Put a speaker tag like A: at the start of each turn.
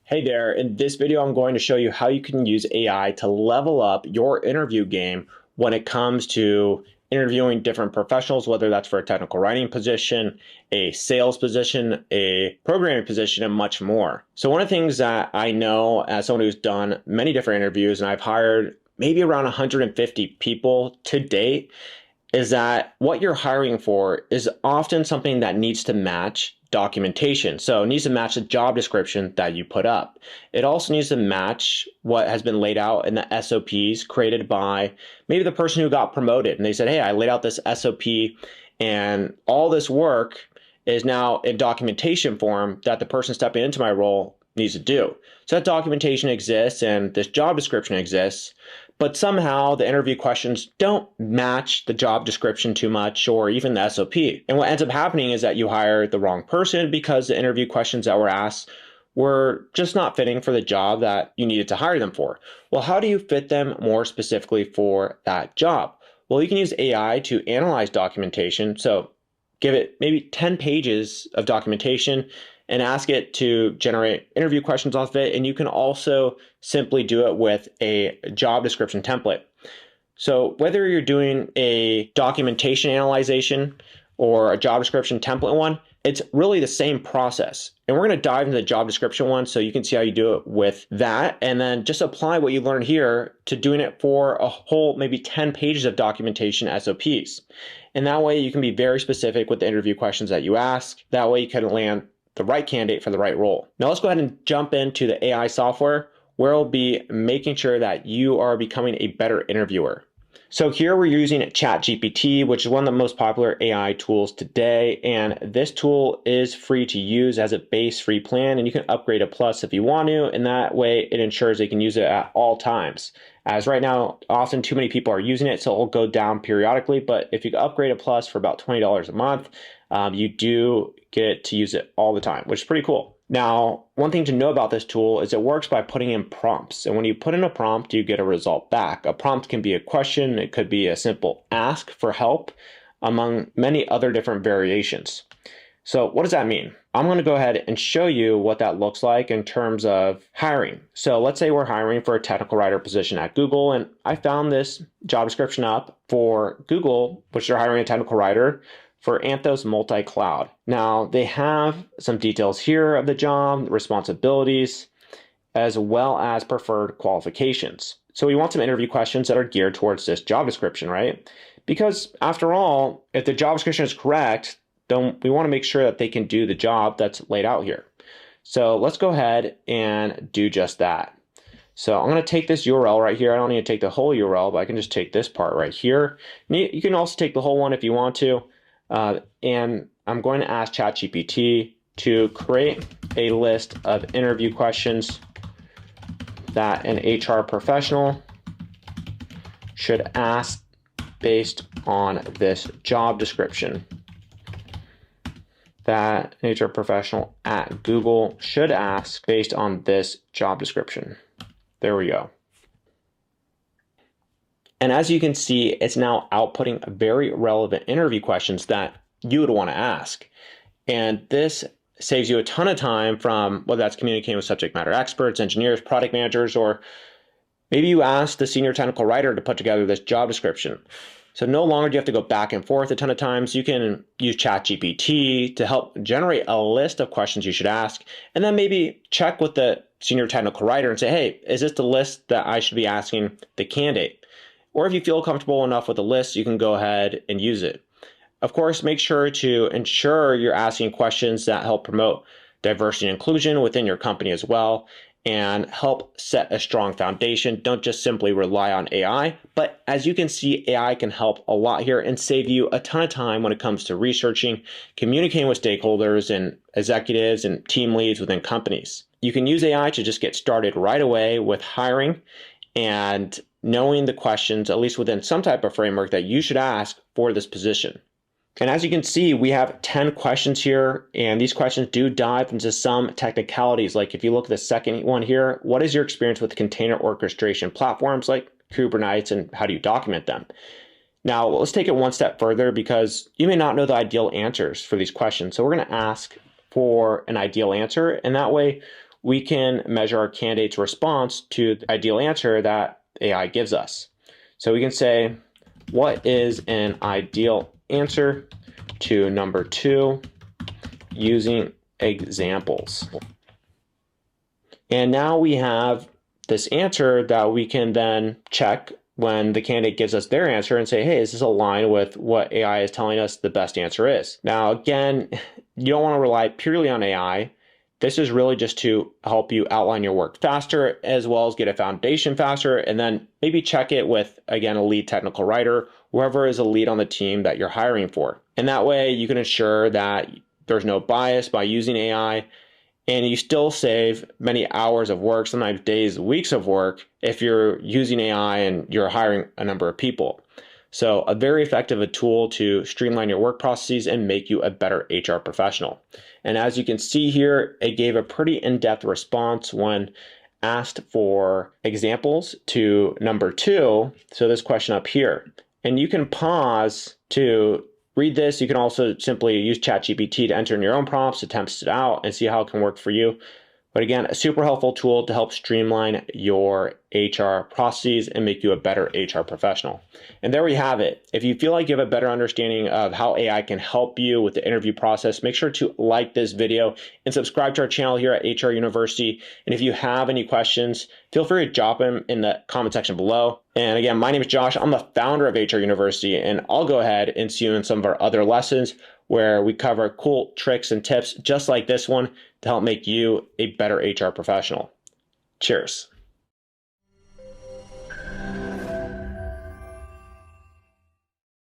A: Hey there, in this video I'm going to show you how you can use AI to level up your interview game when it comes to interviewing different professionals, whether that's for a technical writing position, a sales position, a programming position, and much more. So one of the things that I know as someone who's done many different interviews, and I've hired maybe around 150 people to date, is that what you're hiring for is often something that needs to match documentation. So it needs to match the job description that you put up. It also needs to match what has been laid out in the SOPs created by maybe the person who got promoted. And they said, hey, I laid out this SOP and all this work is now in documentation form that the person stepping into my role needs to do. So that documentation exists and this job description exists, but somehow the interview questions don't match the job description too much or even the SOP. And what ends up happening is that you hire the wrong person because the interview questions that were asked were just not fitting for the job that you needed to hire them for. Well, how do you fit them more specifically for that job? Well, you can use AI to analyze documentation. So give it maybe 10 pages of documentation and ask it to generate interview questions off of it. And you can also simply do it with a job description template. So whether you're doing a documentation analyzation or a job description template one, it's really the same process. And we're going to dive into the job description one so you can see how you do it with that. And then just apply what you learned here to doing it for a whole maybe 10 pages of documentation SOPs. And that way you can be very specific with the interview questions that you ask. That way you can land the right candidate for the right role. Now let's go ahead and jump into the AI software where we'll be making sure that you are becoming a better interviewer. So here we're using ChatGPT, which is one of the most popular AI tools today. And this tool is free to use as a base free plan, and you can upgrade a plus if you want to. And that way it ensures they can use it at all times. As right now, often too many people are using it, so it'll go down periodically. But if you upgrade a plus for about $20 a month, you do get to use it all the time, which is pretty cool. Now, one thing to know about this tool is it works by putting in prompts. And when you put in a prompt, you get a result back. A prompt can be a question. It could be a simple ask for help, among many other different variations. So what does that mean? I'm going to go ahead and show you what that looks like in terms of hiring. So let's say we're hiring for a technical writer position at Google, and I found this job description up for Google, which they're hiring a technical writer for Anthos Multi-Cloud. Now, they have some details here of the job, responsibilities, as well as preferred qualifications. So we want some interview questions that are geared towards this job description, right? Because after all, if the job description is correct, then we want to make sure that they can do the job that's laid out here. So let's go ahead and do just that. So I'm going to take this URL right here. I don't need to take the whole URL, but I can just take this part right here. You can also take the whole one if you want to. And I'm going to ask ChatGPT to create a list of interview questions that an HR professional should ask based on this job description. That an HR professional at Google should ask based on this job description. There we go. And as you can see, it's now outputting very relevant interview questions that you would want to ask. And this saves you a ton of time from whether that's communicating with subject matter experts, engineers, product managers, or maybe you ask the senior technical writer to put together this job description. So no longer do you have to go back and forth a ton of times. You can use ChatGPT to help generate a list of questions you should ask, and then maybe check with the senior technical writer and say, hey, is this the list that I should be asking the candidate? Or if you feel comfortable enough with the list, you can go ahead and use it. Of course, make sure to ensure you're asking questions that help promote diversity and inclusion within your company as well, and help set a strong foundation. Don't just simply rely on AI, but as you can see, AI can help a lot here and save you a ton of time when it comes to researching, communicating with stakeholders and executives and team leads within companies. You can use AI to just get started right away with hiring and knowing the questions, at least within some type of framework that you should ask for this position. And as you can see, we have 10 questions here, and these questions do dive into some technicalities. Like if you look at the second one here, what is your experience with container orchestration platforms like Kubernetes, and how do you document them? Now, let's take it one step further because you may not know the ideal answers for these questions. So we're going to ask for an ideal answer, and that way we can measure our candidate's response to the ideal answer that AI gives us. So we can say, what is an ideal answer to number 2 using examples? And now we have this answer that we can then check when the candidate gives us their answer and say, hey, is this aligned with what AI is telling us the best answer is? Now, again, you don't want to rely purely on AI. This is really just to help you outline your work faster, as well as get a foundation faster, and then maybe check it with, again, a lead technical writer, whoever is a lead on the team that you're hiring for. And that way you can ensure that there's no bias by using AI, and you still save many hours of work, sometimes days, weeks of work, if you're using AI and you're hiring a number of people. So a very effective tool to streamline your work processes and make you a better HR professional. And as you can see here, it gave a pretty in-depth response when asked for examples to number 2. So this question up here. And you can pause to read this. You can also simply use ChatGPT to enter in your own prompts, to test it out, and see how it can work for you. But again, a super helpful tool to help streamline your HR processes and make you a better HR professional. And there we have it. If you feel like you have a better understanding of how AI can help you with the interview process, make sure to like this video and subscribe to our channel here at HR University. And if you have any questions, feel free to drop them in the comment section below. And again, my name is Josh. I'm the founder of HR University, and I'll go ahead and see you in some of our other lessons where we cover cool tricks and tips just like this one to help make you a better HR professional. Cheers.